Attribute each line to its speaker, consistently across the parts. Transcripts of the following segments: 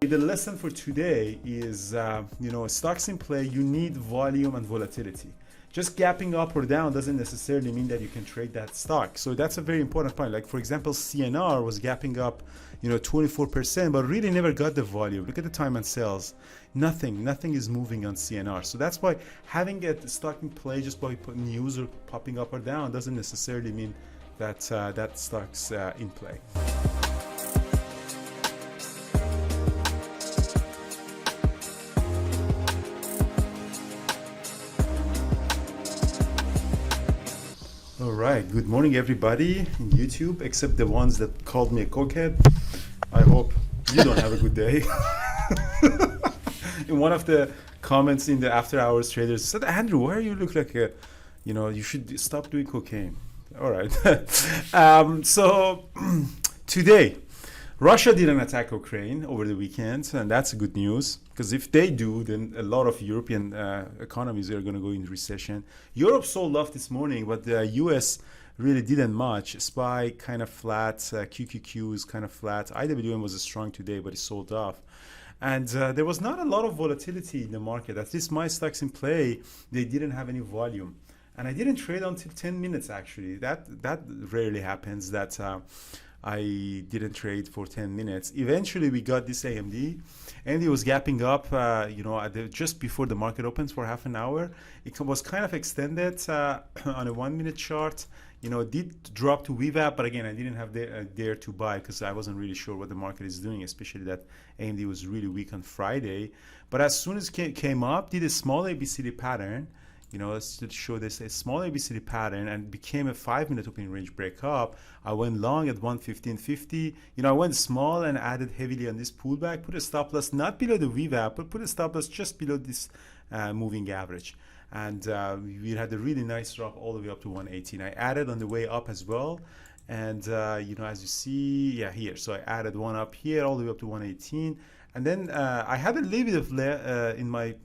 Speaker 1: The lesson for today is, stocks in play, you need volume and volatility. Just gapping up or down doesn't necessarily mean that you can trade that stock. So that's a very important point. Like, for example, CNR was gapping up, 24%, but really never got the volume. Look at the time on sales. Nothing is moving on CNR. So that's why having a stock in play just by putting news or popping up or down doesn't necessarily mean that that stock's in play. All right, good morning everybody in YouTube, except the ones that called me a cokehead. I hope you don't have a good day. In one of the comments in the after hours traders said, Andrew, why you look like a, you should stop doing cocaine. All right. So today, Russia didn't attack Ukraine over the weekend, and that's good news, because if they do, then a lot of European economies are going to go into recession. Europe sold off this morning, but the US really didn't much. SPY kind of flat, QQQ is kind of flat. IWM was strong today, but it sold off. And there was not a lot of volatility in the market. At least my stocks in play, they didn't have any volume. And I didn't trade until 10 minutes, actually. That rarely happens, that I didn't trade for 10 minutes. Eventually, we got this AMD. AMD was gapping up, just before the market opens for half an hour. It was kind of extended on a 1 minute chart. It did drop to VWAP, but again, I didn't have dare to buy because I wasn't really sure what the market is doing, especially that AMD was really weak on Friday. But as soon as it came up, did a small ABCD pattern, let's show this, a small ABCD pattern, and became a 5-minute opening range breakup. I went long at 115.50. I went small and added heavily on this pullback, put a stop loss not below the VWAP, but put a stop loss just below this moving average. And we had a really nice drop all the way up to 118. I added on the way up as well. And, as you see, here. So I added one up here all the way up to 118. And then I had a little bit of in my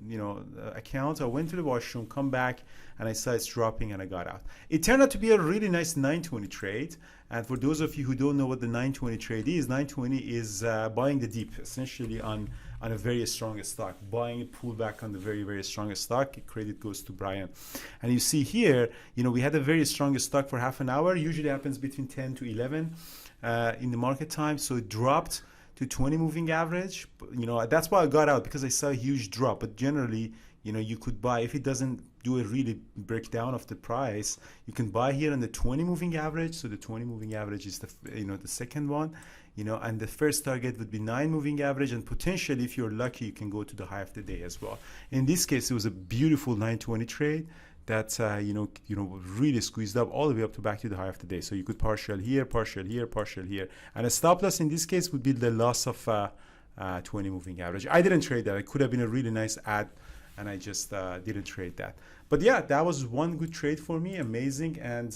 Speaker 1: account. I went to the washroom, come back, and I saw it's dropping, and I got out. It turned out to be a really nice 920 trade. And for those of you who don't know what the 920 trade is, 920 is buying the dip, essentially on a very strong stock, buying a pullback on the very, very strong stock. Credit goes to Brian. And you see here, we had a very strong stock for half an hour. Usually happens between 10 to 11 in the market time. So it dropped to 20 moving average. That's why I got out, because I saw a huge drop. But generally, you could buy, if it doesn't do a really breakdown of the price, you can buy here on the 20 moving average. So the 20 moving average is the second one, and the first target would be 9 moving average, and potentially, if you're lucky, you can go to the high of the day as well. In this case, it was a beautiful 920 trade that really squeezed up all the way up to back to the high of the day. So you could partial here, partial here, partial here, and a stop loss in this case would be the loss of 20 moving average. I didn't trade that. It could have been a really nice ad, and I just didn't trade that. But yeah, that was one good trade for me, amazing. And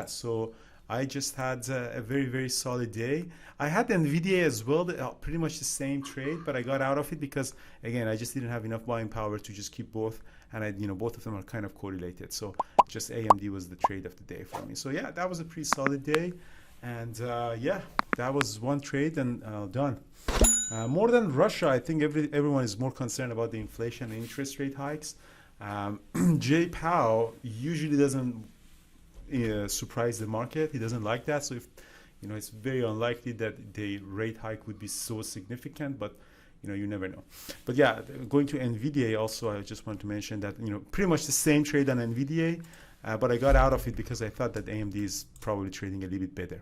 Speaker 1: so I just had a very, very solid day. I had NVIDIA as well, pretty much the same trade, but I got out of it because, again, I just didn't have enough buying power to just keep both. And both of them are kind of correlated. So just AMD was the trade of the day for me. So yeah, that was a pretty solid day. And that was one trade and done. More than Russia, I think everyone is more concerned about the inflation and interest rate hikes. Jay Powell usually doesn't surprise the market. He doesn't like that. So if it's very unlikely that the rate hike would be so significant, but you never know. But yeah, going to NVIDIA also, I just want to mention that pretty much the same trade on NVIDIA, but I got out of it because I thought that AMD is probably trading a little bit better.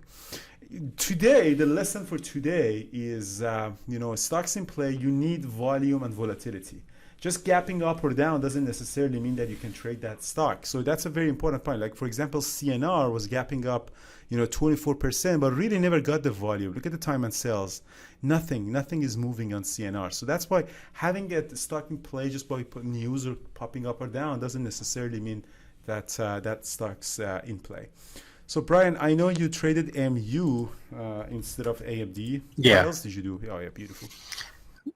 Speaker 1: Today, the lesson for today is stocks in play, you need volume and volatility. Just gapping up or down doesn't necessarily mean that you can trade that stock. So that's a very important point. Like, for example, CNR was gapping up 24%, but really never got the volume. Look at the time on sales. Nothing is moving on CNR. So that's why having a stock in play just by putting news or popping up or down doesn't necessarily mean that that stock's in play. So Brian, I know you traded MU instead of AMD.
Speaker 2: Yeah.
Speaker 1: What else did you do? Oh yeah, beautiful.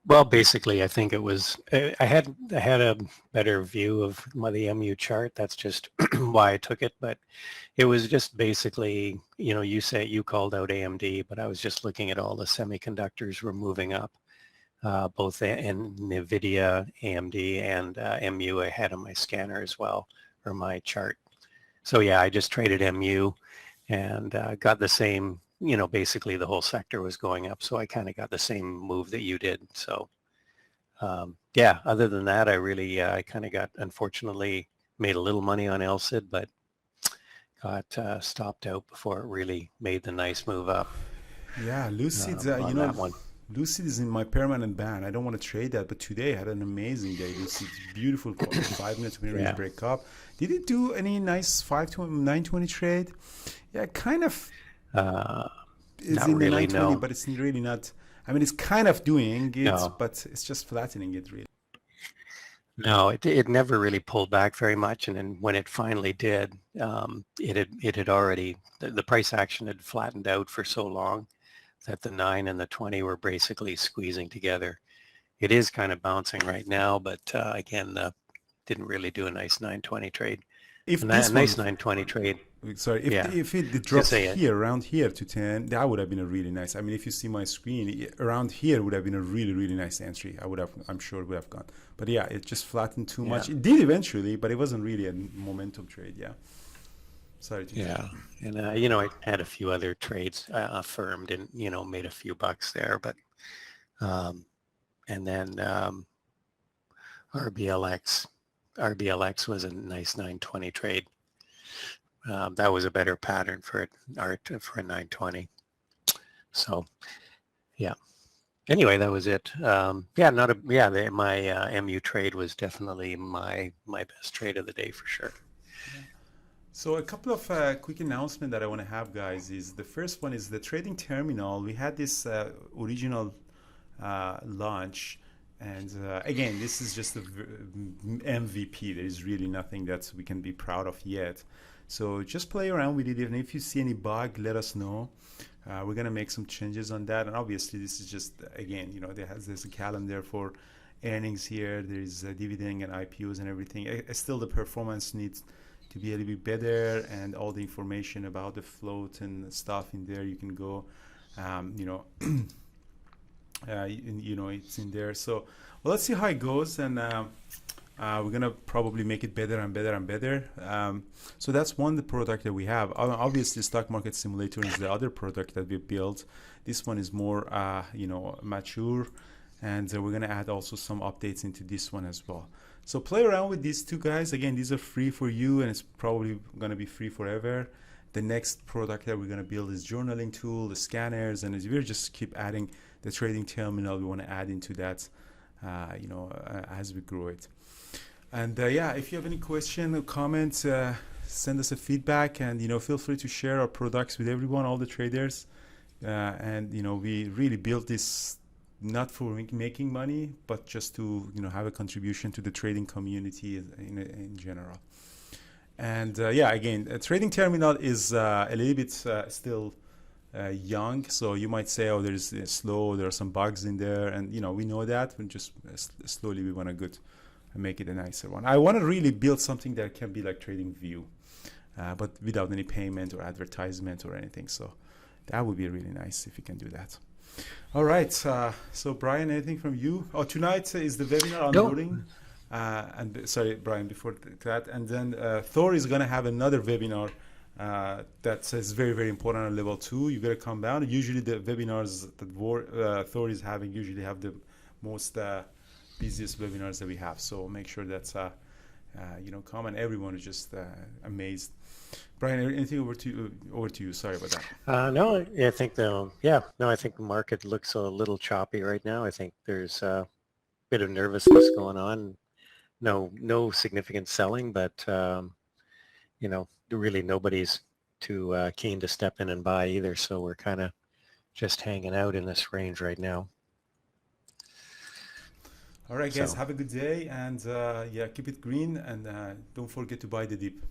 Speaker 2: Well, basically, I think it was, I had a better view of the MU chart. That's just why I took it. But it was just basically, you called out AMD, but I was just looking at all the semiconductors were moving up. both in NVIDIA, AMD, and MU I had on my scanner as well, or my chart. So yeah, I just traded MU and got the same, basically the whole sector was going up. So I kind of got the same move that you did. So yeah, other than that, I kind of got, unfortunately, made a little money on LCID, but got stopped out before it really made the nice move up
Speaker 1: Yeah, Lucid,
Speaker 2: on that one.
Speaker 1: Lucid is in my permanent ban. I don't want to trade that, but today I had an amazing day. Lucid, beautiful 5 minutes mid range
Speaker 2: Yeah.
Speaker 1: break up. Did it do any nice 520, 920 trade? Yeah, kind of
Speaker 2: Uh,
Speaker 1: is
Speaker 2: Not
Speaker 1: in the
Speaker 2: really,
Speaker 1: 920,
Speaker 2: no.
Speaker 1: but it's really not. I mean, it's kind of doing it,
Speaker 2: No.
Speaker 1: but it's just flattening it really.
Speaker 2: No, it never really pulled back very much, and then when it finally did, it had already the price action had flattened out for so long that the 9 and the 20 were basically squeezing together. It is kind of bouncing right now, but again, didn't really do a nice 920 trade.
Speaker 1: If
Speaker 2: A
Speaker 1: this one,
Speaker 2: nice 920 trade,
Speaker 1: sorry,
Speaker 2: yeah.
Speaker 1: if it
Speaker 2: Just
Speaker 1: drops
Speaker 2: say it.
Speaker 1: here, around here to 10, that would have been a really nice. I mean, if you see my screen, around here would have been a really, really nice entry. I'm sure would have gone. But yeah, it just flattened too
Speaker 2: Yeah,
Speaker 1: much. It did eventually, but it wasn't really a momentum trade. Yeah. Sorry to interrupt.
Speaker 2: yeah. And I had a few other trades affirmed and made a few bucks there, but um, and then RBLX. RBLX was a nice 920 trade. That was a better pattern for for a 920. So yeah. Anyway, that was it. Yeah, not a yeah. My MU trade was definitely my best trade of the day for sure.
Speaker 1: So a couple of quick announcements that I want to have, guys, is the first one is the trading terminal. We had this original launch, and again, this is just the MVP. There is really nothing that we can be proud of yet. So just play around with it, and if you see any bug, let us know. We're gonna make some changes on that, and obviously, this is just again, there's a calendar for earnings here. There's dividend and IPOs and everything. Still, the performance needs to be a little bit better, and all the information about the float and stuff in there you can go it's in there. So well, let's see how it goes, and we're gonna probably make it better and better and better. So that's one the product that we have. Obviously, stock market simulator is the other product that we built. This one is more mature, and we're gonna add also some updates into this one as well. So play around with these two, guys. Again, these are free for you, and it's probably gonna be free forever. The next product that we're gonna build is journaling tool, the scanners, and we're just keep adding the trading terminal. We want to add into that, as we grow it. And yeah, if you have any question or comments, send us a feedback, and feel free to share our products with everyone, all the traders. And we really built this not for making money, but just to have a contribution to the trading community in general. And yeah, again, a trading terminal is a little bit still young, so you might say, oh, there's slow, there are some bugs in there, and we know that. We just slowly we want to good and make it a nicer one. I want to really build something that can be like Trading View, but without any payment or advertisement or anything. So that would be really nice if you can do that. All right. So Brian, anything from you? Oh, tonight is the webinar on
Speaker 2: No.
Speaker 1: voting. And sorry, Brian, before that, and then Thor is going to have another webinar that says very, very important on level 2. You got to come down. Usually the webinars that Thor is having usually have the most busiest webinars that we have. So make sure that's come, and everyone is just amazed. Brian, anything over to you? Sorry about that.
Speaker 2: No, I think I think the market looks a little choppy right now. I think there's a bit of nervousness going on. No significant selling, but really nobody's too keen to step in and buy either. So we're kind of just hanging out in this range right now.
Speaker 1: All right, guys, have a good day, and yeah, keep it green, and don't forget to buy the dip.